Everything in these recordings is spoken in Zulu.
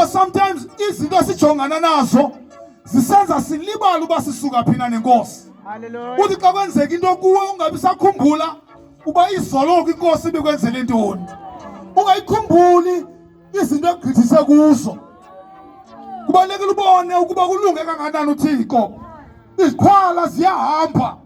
Because sometimes izinto esijongana nazo zisenza silibala uba sisuka phina nenkosi. Hallelujah. Uthi xa kwenzeka into kuwe ungabi sakhumbula uba izolo inkosi ibikwenzele intoni. Ungayikhumbuli izinto egqithise kuzo. Kubalekile ubone ukuba kulunge kangakanani uThixo. Izikhwala ziyahamba.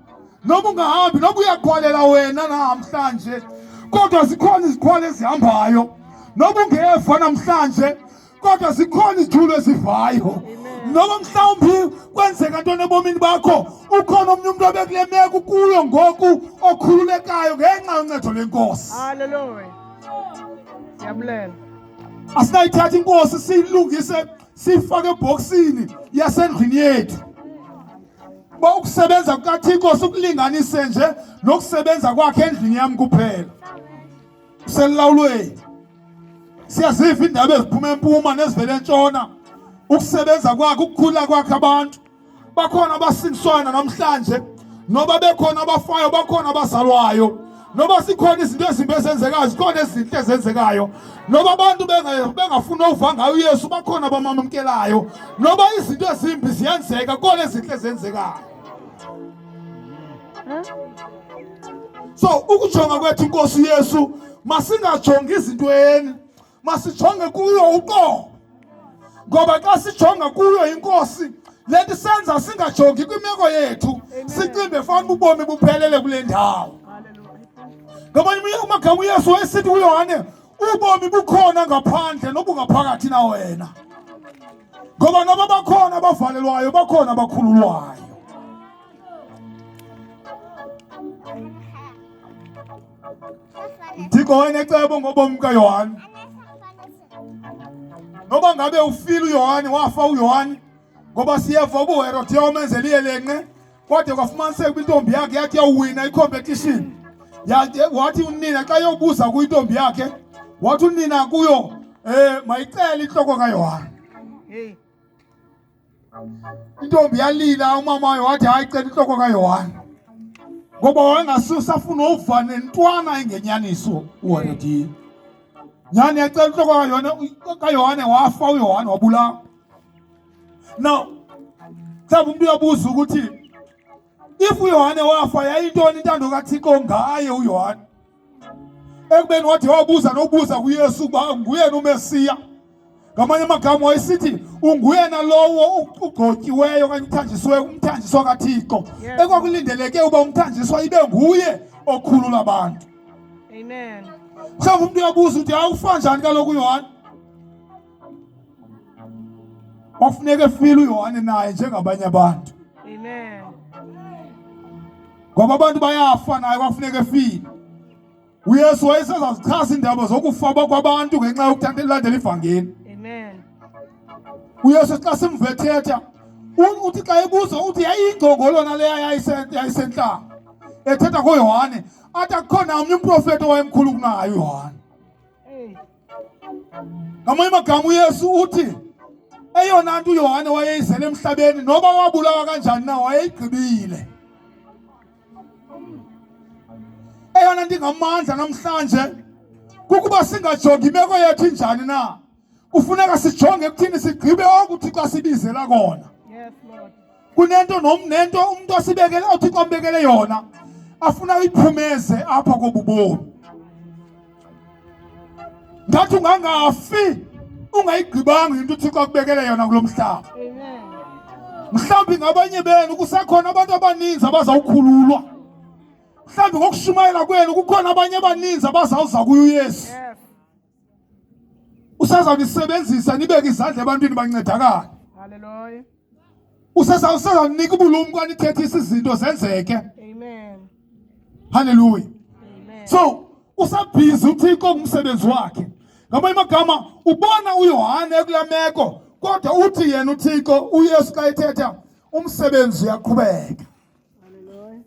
Noma ungahambi noma uyaqhwalela wena namhlanje. Kodwa zikhona izikhwala ezihambayo. Noma ungeva namhlanje kodwa zikhona izithulo ezivayo. Noma mhlawumbi kwenzeka ntoni ebomini bakho ukhona omunye umuntu obekule meko kuyo ngoku okhululekayo ngenxa yoncedo lenkosi. Hallelujah. Siyabulela. Asinayithatha inkosi siyilungise sifake ebhoksini yasendlini yethu. Ba ukusebenza kukaThixo sokulinganise nje nokusebenza kwakhe endlini yami kuphela. Selawulweni. Siyaziva indaba eziphuma empuma nezivela entshona. Ukusebenza kwakhe ukukhula kwakhe abantu. Bakhona abasingiswana namhlanje, noba bekhona abafayo, bakhona abazalwayo. Noba sikhona izinto ezimbi ezenzekayo, zikhona ezinhle ezenzekayo. Noba abantu bengafuna uva ngayo uYesu, bakhona abamamukelayo. Noba izinto ezimbi ziyenzeka, khona ezinhle ezenzekayo. So ukujonga kwethu inkosi uYesu masingajongi izintweni, masijonge kuyo uqobo. Ngoba xa sijonga kuyo inkosi lento senza singajongi kwimeko yethu, sicimbe fanele ubomi buphelele kule ndawo. Ngamanye amagama uYesu wayesithi kuYohane, ubomi bukhona ngaphandle nobungaphakathi na wena. Ngoba noba bakhona abavalelwayo, bakhona abakhululwayo. Uthixo wayenecebo ngobomi kaYohane. Noba ngabe ufile uYohane, wafa uYohane, ngoba siyeva ubuHerodiya wamenzela iyelenqe, kodwa kwafumaniseka intombi yakhe yathi yawina icompetition. Wathi unina xa yobuza kuyintombi yakhe, wathi unina kuyo, mayicele inhloko kaYohane. Intombi yalila, umama wayo wathi hayi cela inhloko kaYohane. Ngoba wayengasafuna uva nentwana engenyaniso uHerodiya. Nyani yacela inhloko kaYohane, wafa uYohane wabulawa. Now, mhlawumbe umuntu uyabuza ukuthi if uYohane wafa yayintoni intando kaThixo ngaye uYohane? Ekubeni wathi wabuza nokubuza kuYesu uba nguyena uMesiya. Ngamanye amagama wayesithi unguyena lowo ugotyiweyo okanye uthanjisiweyo umthanjiswa kaThixo. Ekwakulindeleke uba umthanjiswa ibe nguye okhulula abantu. Amen. Mhlawumbe umuntu uyabuza ukuthi awufa njani kaloku uYohane? Wafuneka efile uYohane naye njengabanye abantu. Amen. Ngoba abantu bayafa naye kwafuneka efile. uYesu wayesezazichaza indaba zokufa kwabantu ngenxa yokuthanda elandela ivangeli. Amen. uYesu xa simvethetha uthi xa ebuza uthi yayingcongolona leya yayisentlanga. Ethetha ngoYohane athi akukhona omnye umprofeti owayemkhulu kunayo uYohane. Ngamanye amagama uYesu uthi eyona nto uYohane wayeyizele emhlabeni noba wabulawa kanjani na wayeyigqibile. Eyona nto ingamandla namhlanje kukuba singajongi imeko yethu injani na. Kufuneka sijonge ekuthini sigqibe okuThixo asibizela kona. Yes, Lord. Kunento nento umuntu osibekele uThixo ambekele yona afuna uyiphumeze apha kobubomi. Ngathi ungangafi ungayigqibanga into uThixo akubekele yona kulo mhlaba. Amen. Mhlawumbi ngabanye benu kusekhona abantu abaninzi abazawukhululwa. Mhlawumbi ngokushumayela kwenu kukhona abanye abaninzi abazawuza kuye uYesu. Yes. Usazawunisebenzisa nibeke izandla ebantwini bancedakala. Hallelujah. Usazawunika ubulumko anithethisa izinto zenzeke. Amen. Hallelujah. Amen. So usabhizi uThixo ngumsebenzi wakhe. Ngamanye amagama ubona uYohane kula meko kodwa uthi yena uThixo uYesu xa ethetha umsebenzi uyaqhubeka. Hallelujah.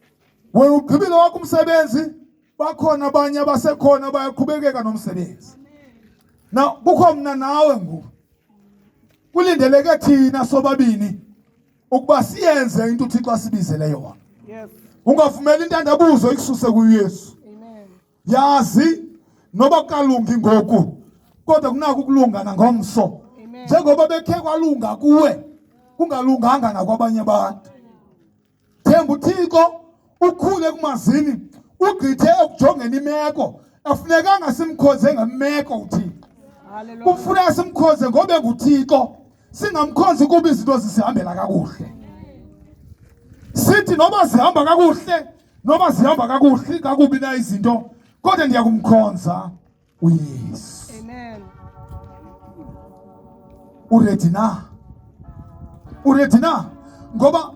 Wena ugqibile wakho umsebenzi, bakhona abanye abasekhona bayaqhubekeka nomsebenzi. Now kukho mna nawe ngoku kulindeleke thina sobabini ukuba siyenze into uThixo asibizele yona. Yes. Ungavumeli intandabuzo ikususe kuYesu. Amen. Yazi noba kalungi ngoku kodwa kunako ukulunga nangomso. Amen. njengoba bekhe kwalunga kuwe kungalunganga nakwabanye abantu. Themba uThixo, ukhule kumazini, ugqithe ekujongeni imeko. Afunekanga simkhonze ngemeko uThixo. Hallelujah. Kufuneka simkhonze ngobe nguThixo, singamkhonzi kuba izinto zisihambela kakuhle. Sithi noba zihamba kakuhle, noba zihamba kakuhle kakubi na izinto, kodwa ndiyakumkhonza uYesu. Amen. Uready na? Uready na? Ngoba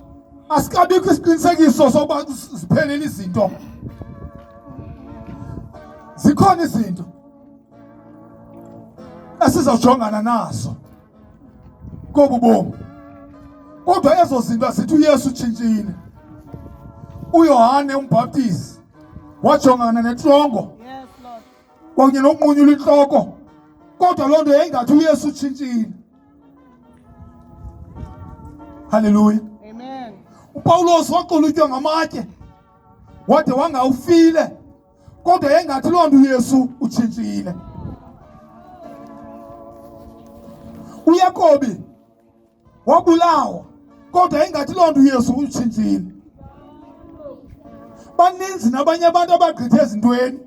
asikabikho isiqinisekiso sokuba ziphelele izinto. Zikhona izinto esizawujongana nazo kobu bomi, kodwa ezo zinto asithi uYesu utshintshile. uYohane uMbhaptizi wajongana netrongo Yes, Lord. kunye nokunqunyula intloko, kodwa loo nto yayingathi uYesu utshintshile. Haleluya. Amen. uPawulos waqulutywa ngamatye wade wangawufile, kodwa yayingathi loo nto uYesu utshintshile. uYakobi wabulawa, kodwa yayingathi loo nto uYesu utshintshile. Baninzi nabanye abantu abagqithe ezintweni.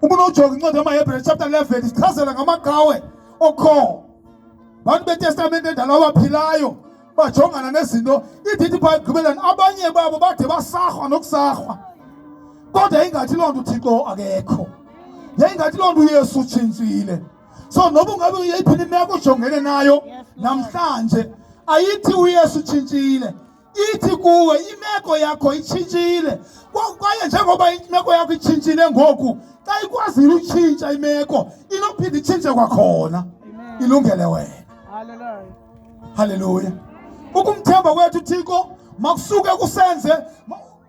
Ubunojonga incwadi yamaHebrews chapter 11 ichazela ngamaqhawe okho. Bantu beTestament endala abaphilayo bajongana nezinto, idithi phaa ekugqibeleni abanye babo bade basarhwa nokusarhwa, kodwa yayingathi loo nto uThixo akekho, yayingathi loo nto uYesu utshintshile. So noba ungabe yeyiphi na imeko ujongene nayo namhlanje, ayithi uYesu utshintshile, ithi kuwe imeko yakho itshintshile. Kwaye njengoba imeko yakho itshintshile ngoku, xa ikwazile utshintsha imeko, inophinda itshintshe kwakhona, ilungele wena. Hallelujah. Haleluya. Ukumthemba kwethu uThixo makusuke kusenze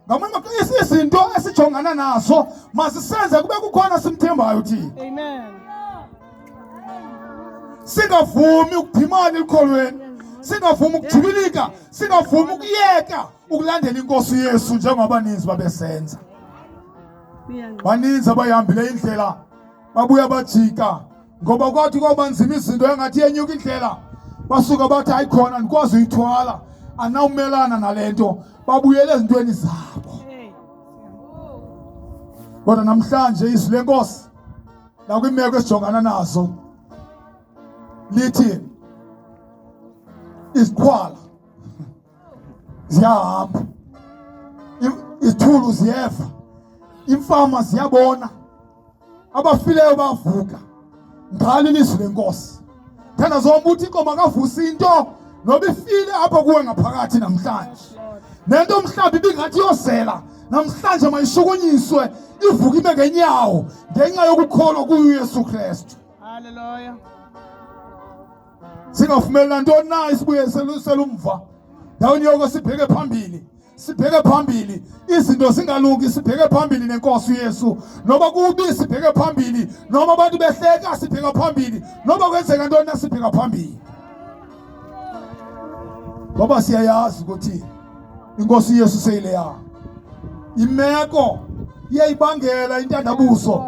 ngamanye izinto esijongana nazo masisenze kube kukhona simthembayo uThixo. Amen. Singavumi ukuphimana elikholweni, singavumi ukujibilika, singavumi ukuyeka ukulandela inkosi uYesu njengobaninzi babesenza. Baninzi abayihambile indlela babuya bajika ngoba kwathi kwaba nzima izinto engathi yenyuka indlela, basuka bathi ayikhona ndikwazi uyithwala, anawumelana nalento, babuyele ezintweni zabo. Kodwa namhlanje izwi lenkosi nakwimeko esijongana nazo lithi izikhwala ziyahamba, izithulu ziyeva, imfama ziyabona, abafileyo bavuka ngalo ilizwi lenkosi. Thanda zomba uThixo makavusa into noba ifile apha kuwe ngaphakathi namhlanje. Nento mhlawumbi ibingathi yozela namhlanje mayishukunyiswe, ivuka ime ngenyawo ngenxa yokukholwa kuYesu Kristu. Hallelujah. Singavumeli nantoni na isibuye selumva. Ndawoni yoko sibheke phambili, sibheke phambili, izinto zingalungi sibheke phambili nenkosi uYesu. Noba kubi sibheke phambili, noma abantu behleka sibheke phambili, noba kwenzeka ntoni na sibheke phambili. Ngoba siyayazi ukuthi inkosi uYesu seyileya. Imeko iyayibangela intandabuzo,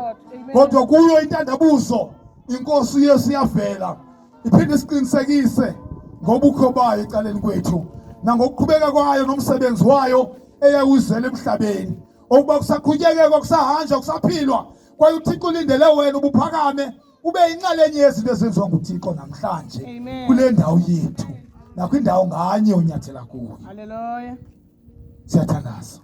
kodwa kuyo intandabuzo inkosi uYesu iyavela, iphinde isiqinisekise ngobukho bayo ecaleni kwethu nangokuqhubeka kwayo nomsebenzi wayo eyawuzela emhlabeni. Okuba kusaqhubekeka, kusahanjwa, kusaphilwa, kwaye uThixo ulindele wena ubuphakame ube yinxalenye yezinto ezenziwa nguThixo namhlanje kule ndawo yethu nakwindawo nganye onyathela kuyo. Hallelujah. Siyathandaza.